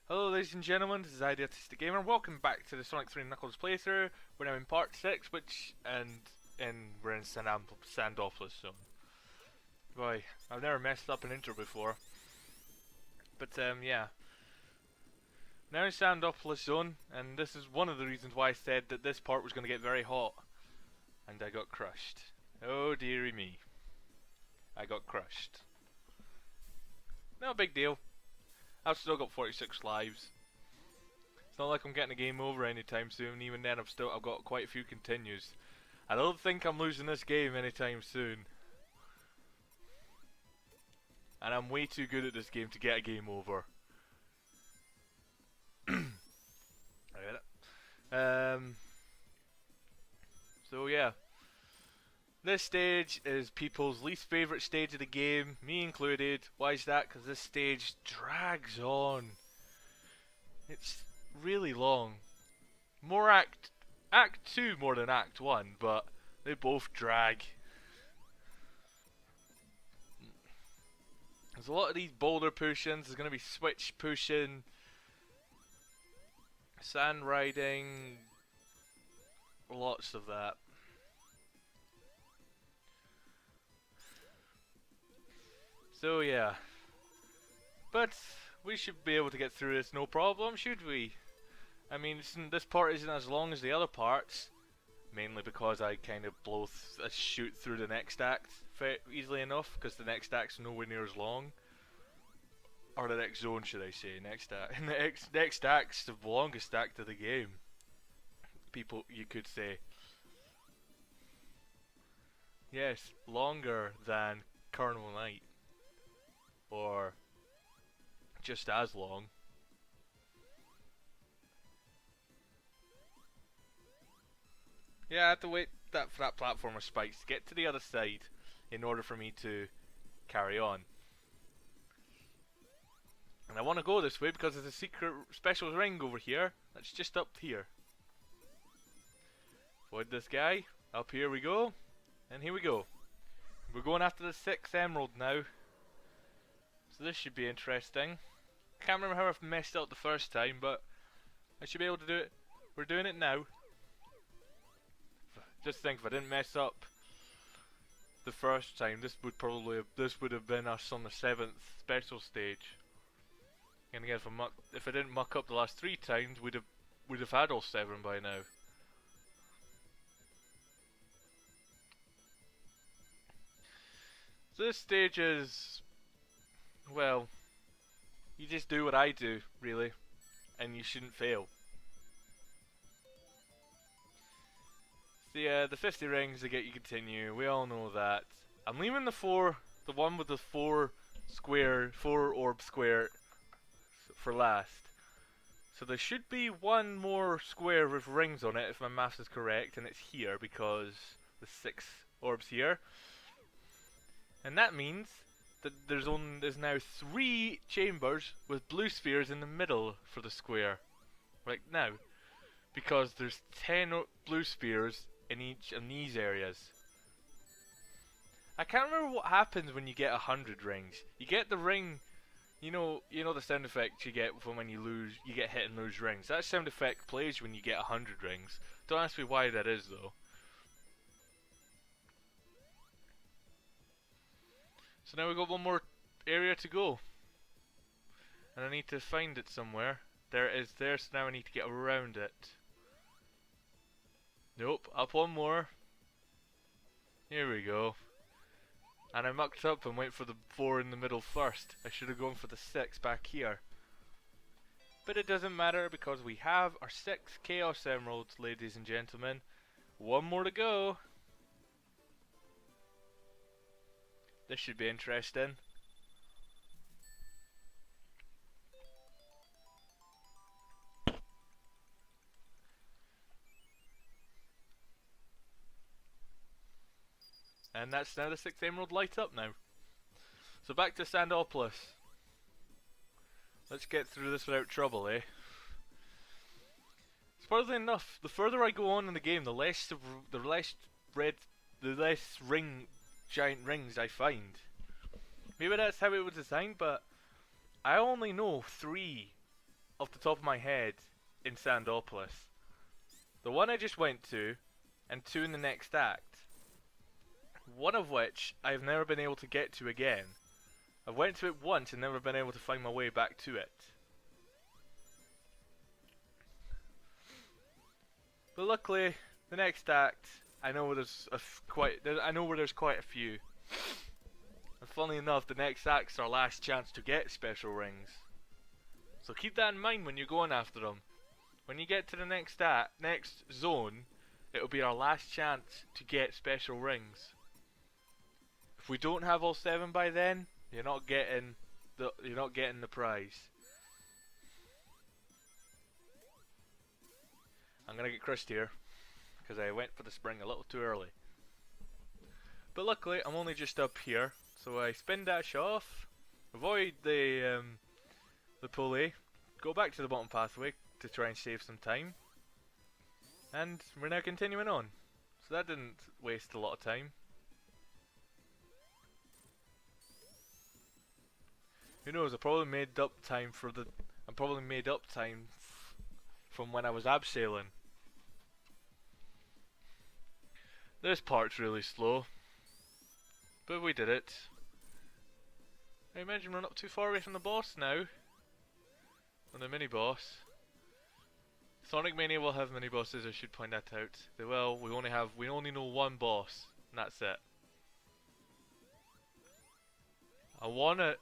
Hello ladies and gentlemen, this is Idealistic Gamer. Welcome back to the Sonic 3 Knuckles playthrough. We're now in part 6, we're in Sandopolis zone. Boy, I've never messed up an intro before. But yeah. Now in Sandopolis zone, and this is one of the reasons why I said that this part was going to get very hot. And I got crushed. Oh dearie me. I got crushed. No big deal. I've still got 46 lives. It's not like I'm getting a game over anytime soon. Even then, I've got quite a few continues. I don't think I'm losing this game anytime soon. And I'm way too good at this game to get a game over. So yeah. This stage is people's least favourite stage of the game, me included. Why is that? Because this stage drags on. It's really long. More Act 2 more than Act 1, but they both drag. There's a lot of these boulder pushings. There's going to be switch pushing, sand riding, lots of that. So yeah, but we should be able to get through this no problem, should we? I mean, this part isn't as long as the other parts, mainly because I kind of shoot through the next act easily enough, because the next act's nowhere near as long. Or the next zone, should I say, next act. The next act's the longest act of the game. You could say. Yes, longer than Carnival Night. Or just as long. Yeah, I had to wait for that platform of spikes to get to the other side in order for me to carry on. And I want to go this way because there's a secret special ring over here that's just up here. Avoid this guy. Up here we go. And here we go. We're going after the 6th emerald now. So this should be interesting. Can't remember how I messed up the first time, but I should be able to do it. We're doing it now. Just think, if I didn't mess up the first time, this would have been us on the 7th special stage. And again, if I didn't muck up the last 3 times, we'd have had all 7 by now. So this stage is, well, you just do what I do, really, and you shouldn't fail. So yeah, the 50 rings to get you continue, we all know that. I'm leaving the one with the 4 orb square for last. So there should be one more square with rings on it if my maths is correct, and it's here because the 6 orbs here. And that means that there's now 3 chambers with blue spheres in the middle for the square. Right now. Because there's 10 blue spheres in each of these areas. I can't remember what happens when you get 100 rings. You get the ring, you know the sound effect you get from when you get hit and lose rings. That sound effect plays when you get 100 rings. Don't ask me why that is though. So now we've got one more area to go. And I need to find it somewhere. There it is there, so now I need to get around it. Nope, up one more. Here we go. And I mucked up and went for the 4 in the middle first. I should have gone for the 6 back here. But it doesn't matter because we have our 6 Chaos Emeralds, ladies and gentlemen. One more to go. This should be interesting. And that's now the 6th emerald light up now. So back to Sandopolis. Let's get through this without trouble, eh? Surprisingly enough, the further I go on in the game, the less giant rings I find. Maybe that's how it was designed, but I only know 3 off the top of my head in Sandopolis. The one I just went to, and two in the next act. One of which I've never been able to get to again. I went to it once and never been able to find my way back to it. But luckily, the next act, I know where there's quite a few. And funnily enough, the next act's our last chance to get special rings. So keep that in mind when you're going after them. When you get to the next zone, it'll be our last chance to get special rings. If we don't have all 7 by then, you're not getting the prize. I'm gonna get crushed here because I went for the spring a little too early. But luckily, I'm only just up here, so I spin dash off, avoid the pulley, go back to the bottom pathway to try and save some time, and we're now continuing on. So that didn't waste a lot of time. Who knows? I probably made up time from when I was abseiling. This part's really slow, but we did it. I imagine we're not too far away from the boss now. On the mini boss. Sonic Mania will have mini bosses, I should point that out. They will. We only know one boss, and that's it. I wanna,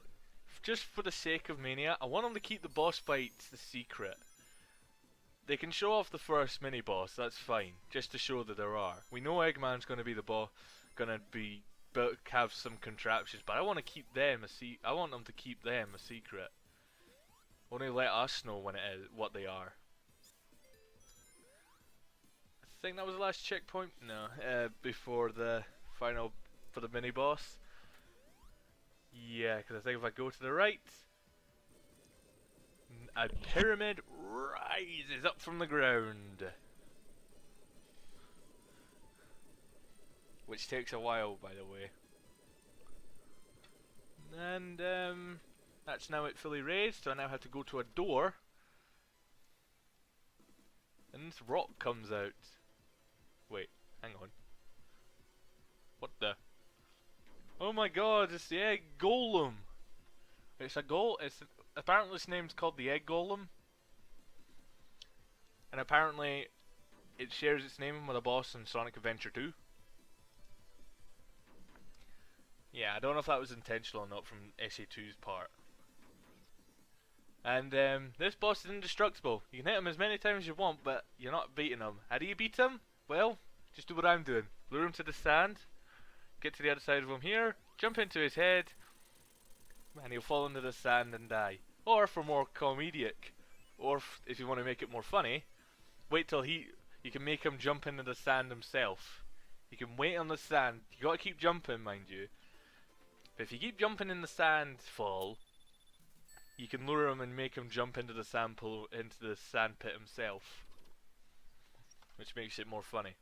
just for the sake of Mania, I want them to keep the boss fights the secret. They can show off the first mini boss, that's fine, just to show that there are. We know Eggman's gonna be the boss, have some contraptions, but I want to keep them I want them to keep them a secret. Only let us know what they are. I think that was the last checkpoint. No, before the final for the mini boss. Yeah, because I think if I go to the right, a pyramid rises up from the ground, which takes a while, by the way. And that's now it fully raised, so I now have to go to a door, and this rock comes out. Wait, hang on. What the? Oh my god, it's the egg golem. It's apparently its name's called the egg golem, and apparently it shares its name with a boss in Sonic Adventure 2. Yeah, I don't know if that was intentional or not from SA2's part. And this boss is indestructible. You can hit him as many times as you want, but you're not beating him. How do you beat him? Well, just do what I'm doing. Lure him to the sand, get to the other side of him here, jump into his head, and he'll fall into the sand and die. Or for more comedic, or if you want to make it more funny, wait till you can make him jump into the sand himself. You can wait on the sand. You gotta keep jumping, mind you. But if you keep jumping in the sand fall, you can lure him and make him jump into the sand pit himself, which makes it more funny.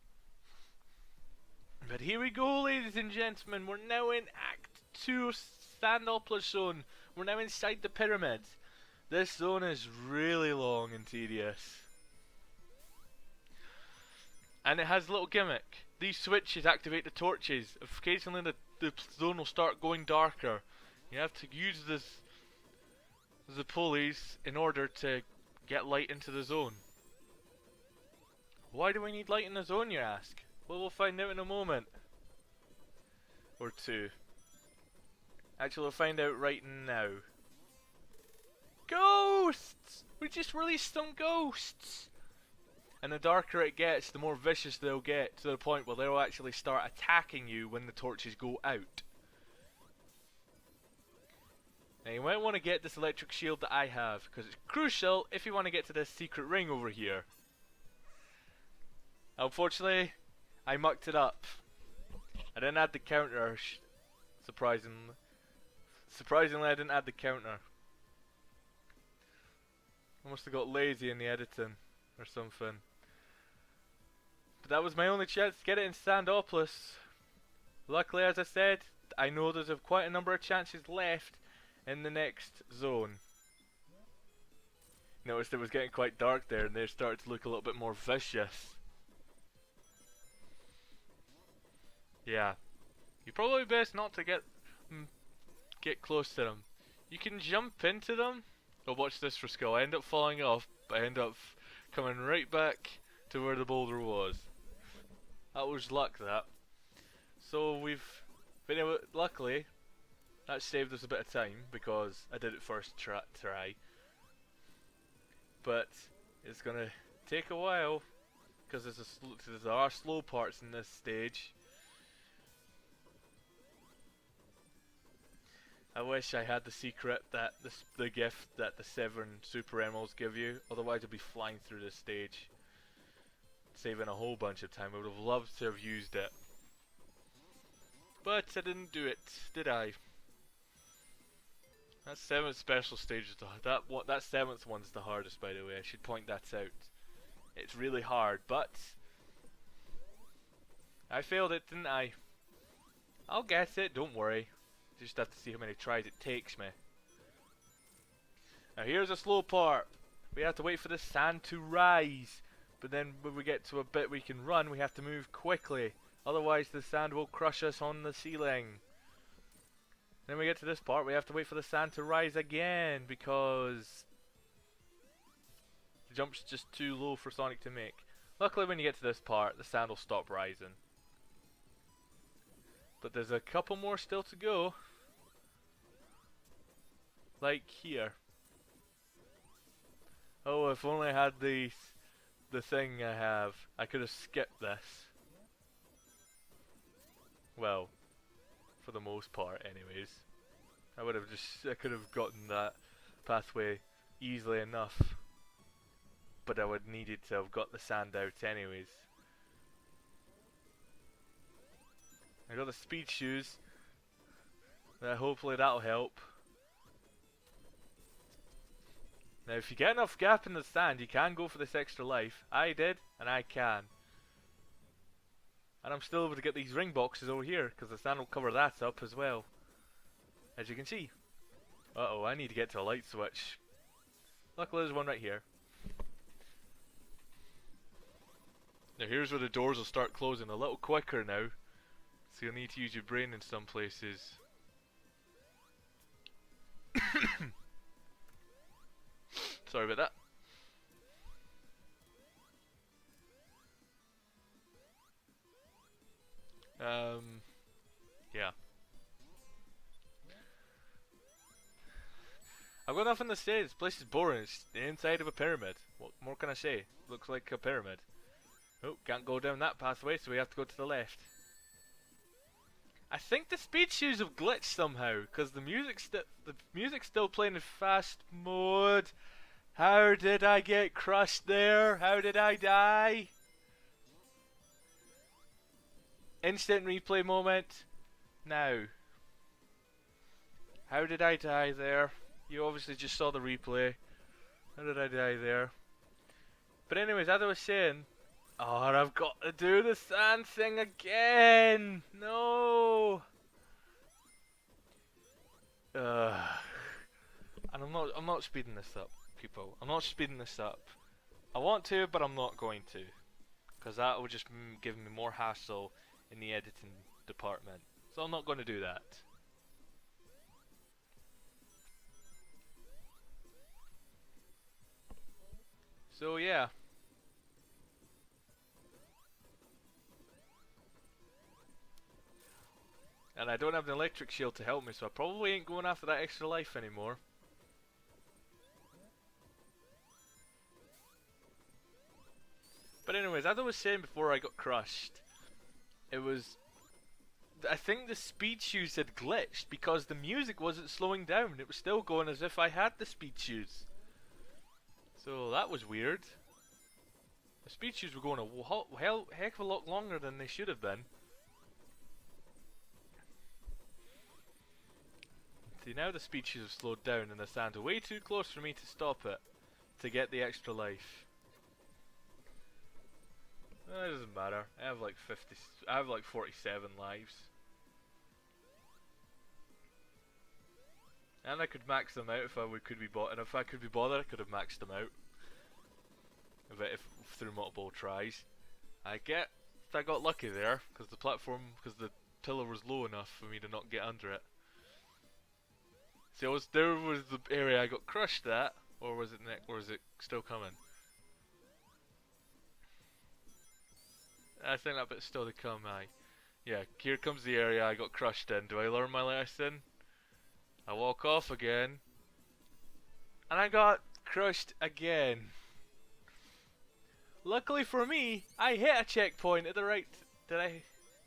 But here we go, ladies and gentlemen. We're now in Act 2 of Sandopolis Zone. We're now inside the pyramid. This zone is really long and tedious, and it has a little gimmick. These switches activate the torches. Occasionally the zone will start going darker. You have to use the pulleys in order to get light into the zone. Why do we need light in the zone, you ask? Well, we'll find out in a moment or two. Actually, we'll find out right now. Ghosts! We just released some ghosts! And the darker it gets, the more vicious they'll get, to the point where they'll actually start attacking you when the torches go out. Now you might want to get this electric shield that I have, because it's crucial if you want to get to this secret ring over here. Unfortunately, I mucked it up. I didn't add the counter, surprisingly. Surprisingly, I didn't add the counter. I must have got lazy in the editing, or something. But that was my only chance to get it in Sandopolis. Luckily, as I said, I know there's quite a number of chances left in the next zone. noticed it was getting quite dark there, and they started to look a little bit more vicious. Yeah, you're probably best not to get close to them. You can jump into them. Oh, watch this for skill. I end up falling off, but I end up coming right back to where the boulder was. That was luck, that. So we've been able. Luckily, that saved us a bit of time because I did it first try. But it's gonna take a while because there are slow parts in this stage. I wish I had the secret that the gift that the 7 super emeralds give you. Otherwise, I'd be flying through this stage, saving a whole bunch of time. I would have loved to have used it, but I didn't do it, did I? That 7th special stage is that 7th one's the hardest, by the way. I should point that out. It's really hard, but I failed it, didn't I? I'll get it. Don't worry. Just have to see how many tries it takes me. Now here's a slow part. We have to wait for the sand to rise, but then when we get to a bit we can run, we have to move quickly. Otherwise the sand will crush us on the ceiling. Then we get to this part, we have to wait for the sand to rise again because the jump's just too low for Sonic to make. Luckily when you get to this part, the sand will stop rising. But there's a couple more still to go. Like here. Oh, if only I had the thing I have, I could have skipped this. Well, for the most part anyways. I could have gotten that pathway easily enough. But I would needed to have got the sand out anyways. I got the speed shoes. Hopefully that'll help. Now if you get enough gap in the sand, you can go for this extra life. I did, and I can. And I'm still able to get these ring boxes over here, because the sand will cover that up as well. As you can see. Uh-oh, I need to get to a light switch. Luckily there's one right here. Now here's where the doors will start closing a little quicker now. So you'll need to use your brain in some places. Sorry about that. Yeah. I've got nothing to say. This place is boring. It's the inside of a pyramid. What more can I say? Looks like a pyramid. Oh, can't go down that pathway, so we have to go to the left. I think the speed shoes have glitched somehow, because the music's still playing in fast mode. How did I get crushed there? How did I die? Instant replay moment. Now. How did I die there? You obviously just saw the replay. How did I die there? But anyways, as I was saying, oh, I've got to do the sand thing again. No. And I'm not speeding this up, people. I'm not speeding this up. I want to, but I'm not going to, because that will just give me more hassle in the editing department. So I'm not going to do that. So yeah. And I don't have an electric shield to help me, so I probably ain't going after that extra life anymore. But anyways, as I was saying before I got crushed, I think the speed shoes had glitched because the music wasn't slowing down. It was still going as if I had the speed shoes. So that was weird. The speed shoes were going a heck of a lot longer than they should have been. See, now the speed shoes have slowed down and the sand are way too close for me to stop it to get the extra life. It doesn't matter. I have like 47 lives. And I could max them out if I could be bothered. And if I could be bothered, I could have maxed them out. if through multiple tries. I got lucky there because the pillar was low enough for me to not get under it. See, there was the area I got crushed at, or was it still coming? I think that bit's still to come, aye. Yeah, here comes the area I got crushed in. Do I learn my lesson? I walk off again. And I got crushed again. Luckily for me, I hit a checkpoint at the right... Did I?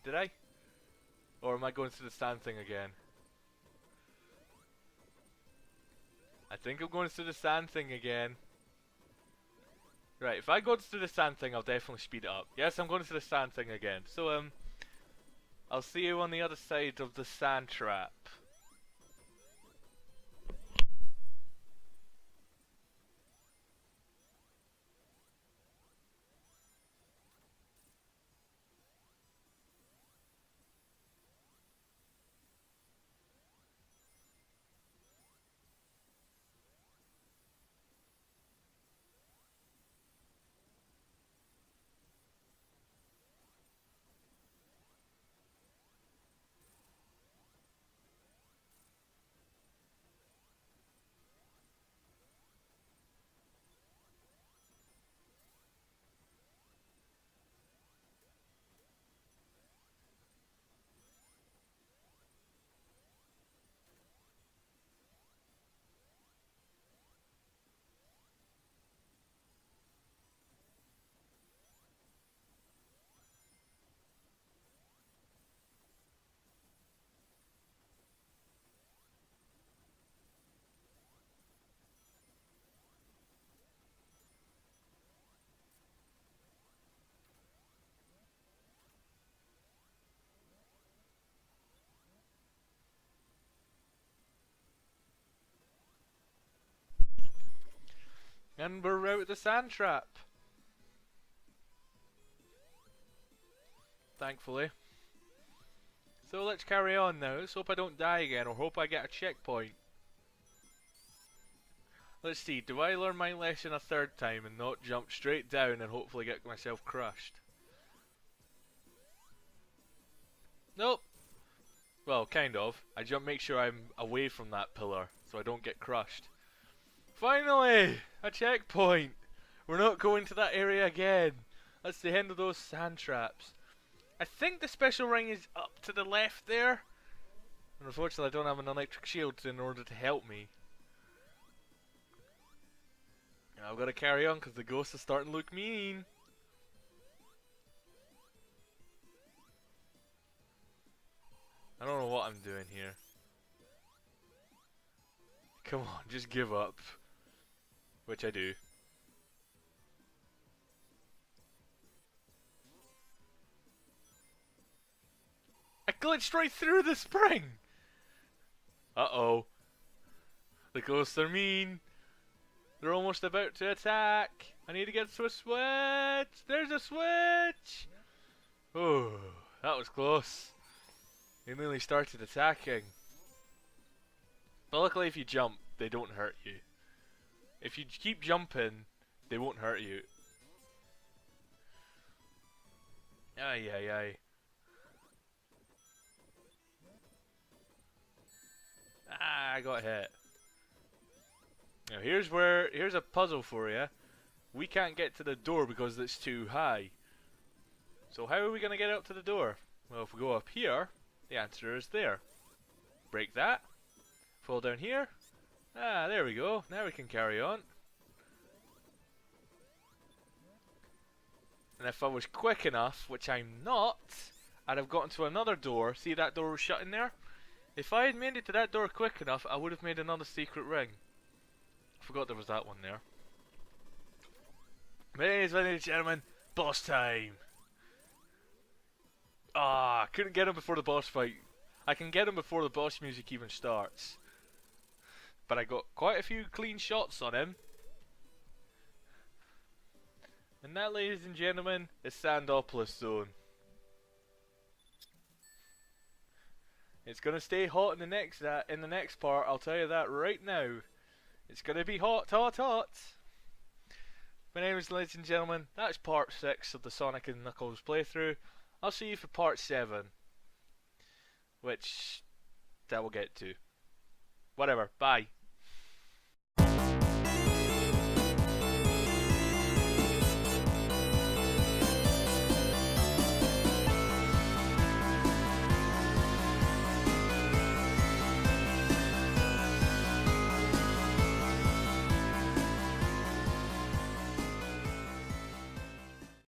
Did I? Or am I going through the sand thing again? I think I'm going through the sand thing again. Right, if I go through the sand thing, I'll definitely speed it up. Yes, I'm going through the sand thing again. So, I'll see you on the other side of the sand trap. And we're out of the sand trap. Thankfully. So let's carry on now. Let's hope I don't die again, or hope I get a checkpoint. Let's see, do I learn my lesson a third time and not jump straight down and hopefully get myself crushed? Nope. Well, kind of. Make sure I'm away from that pillar so I don't get crushed. Finally! A checkpoint! We're not going to that area again. That's the end of those sand traps. I think the special ring is up to the left there. And unfortunately I don't have an electric shield in order to help me. I've got to carry on because the ghosts are starting to look mean. I don't know what I'm doing here. Come on, just give up. Which I do. I glitched right through the spring! Uh-oh. The ghosts are mean. They're almost about to attack. I need to get to a switch. There's a switch! Oh, that was close. They nearly started attacking. But luckily if you jump, they don't hurt you. If you keep jumping, they won't hurt you. Aye, aye, aye. Ah, I got hit. Now here's a puzzle for you. We can't get to the door because it's too high. So how are we gonna get up to the door? Well, if we go up here, the answer is there. Break that. Fall down here. Ah, there we go. Now we can carry on. And if I was quick enough, which I'm not, I'd have gotten to another door. See that door was shut in there? If I had made it to that door quick enough, I would have made another secret ring. I forgot there was that one there. Ladies and gentlemen, boss time! Ah, couldn't get him before the boss fight. I can get him before the boss music even starts. But I got quite a few clean shots on him. And that, ladies and gentlemen, is Sandopolis Zone. It's gonna stay hot in the next part, I'll tell you that right now. It's gonna be hot, hot, hot. My name is, ladies and gentlemen, that's part 6 of the Sonic and Knuckles playthrough. I'll see you for part 7, which that we'll get to. Whatever, bye.